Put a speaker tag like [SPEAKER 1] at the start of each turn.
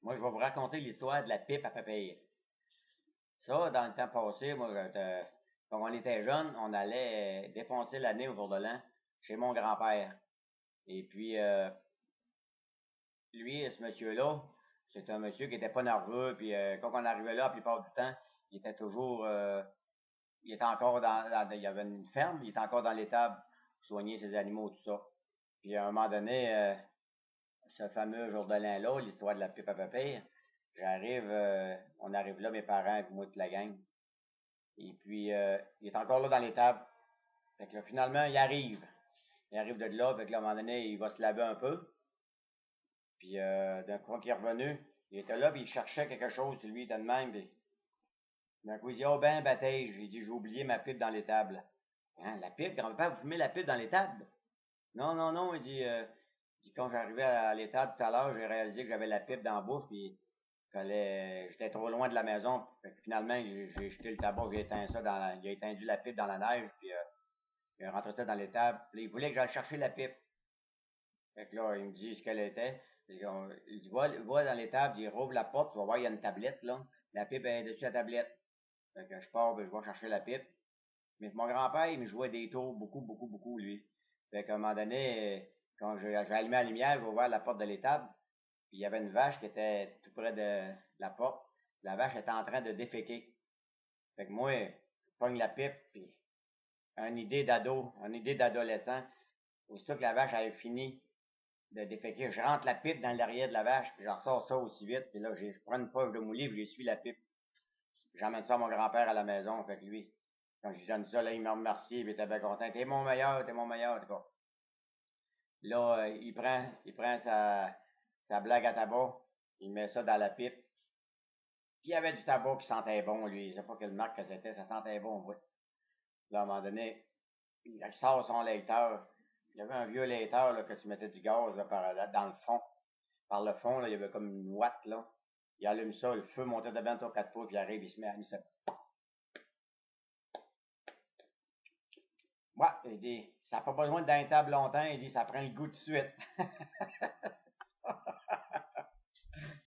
[SPEAKER 1] Moi, je vais vous raconter l'histoire de la pipe à papier. Ça, dans le temps passé, moi, quand on était jeune, on allait défoncer l'année au jour de l'an chez mon grand-père. Et puis, lui, ce monsieur-là, c'est un monsieur qui était pas nerveux. Puis, quand on arrivait là, la plupart du temps, il était toujours, il était encore il y avait une ferme, il était encore dans l'étable pour soigner ses animaux, tout ça. Puis, à un moment donné, ce fameux jour de l'an-là, l'histoire de la pipe à papier, on arrive là, mes parents, puis moi, toute la gang. Et puis, il est encore là dans l'étable. Fait que là, finalement, il arrive. Il arrive de là, fait que là, à un moment donné, il va se laver un peu. Puis, d'un coup, qu'il est revenu, il était là, puis il cherchait quelque chose, lui, il était de même. Puis, d'un coup, il dit, oh ben, bataille, j'ai dit, j'ai oublié ma pipe dans l'étable. Hein, la pipe? Grand-papa, vous fumez la pipe dans l'étable? Non, non, non, il dit, quand j'arrivais à l'étable tout à l'heure, j'ai réalisé que j'avais la pipe dans la bouche, puis j'étais trop loin de la maison. Fait que finalement, j'ai jeté le tabac, il a étendu la pipe dans la neige, puis il a rentré ça dans l'étable. Puis il voulait que j'aille chercher la pipe. Fait que là, il me dit ce qu'elle était. Il dit, va dans l'étable, il rouvre la porte, tu vas voir, il y a une tablette, là. La pipe est dessus la tablette. Fait que je pars, je vais chercher la pipe. Mais mon grand-père, il me jouait des tours beaucoup, beaucoup, beaucoup, lui. Fait qu'à un moment donné, quand j'ai allumé la lumière, j'ai ouvert la porte de l'étable, puis il y avait une vache qui était tout près de la porte. La vache était en train de déféquer. Fait que moi, je pogne la pipe, puis une idée d'adolescent. Aussitôt que la vache avait fini de déféquer, je rentre la pipe dans l'arrière de la vache, puis j'en sors ça aussi vite, puis là, je prends une poche de moulis, puis j'essuie la pipe. J'emmène ça à mon grand-père à la maison, fait que lui, quand je lui donne ça, là, il me remercie, puis il était bien content. T'es mon meilleur, en tout cas. Là, il prend sa blague à tabac, il met ça dans la pipe. Puis il y avait du tabac qui sentait bon, lui. Je sais pas quelle marque que c'était, ça sentait bon, oui. Là, à un moment donné, il sort son lecteur. Il y avait un vieux lecteur là, que tu mettais du gaz là, dans le fond. Par le fond, là, il y avait comme une ouate, là. Il allume ça, le feu montait de bien sur 4 pouces, puis il arrive, il se met à allumer ça. Ouais, il dit, ça n'a pas besoin d'un table longtemps, il dit, ça prend le goût tout de suite.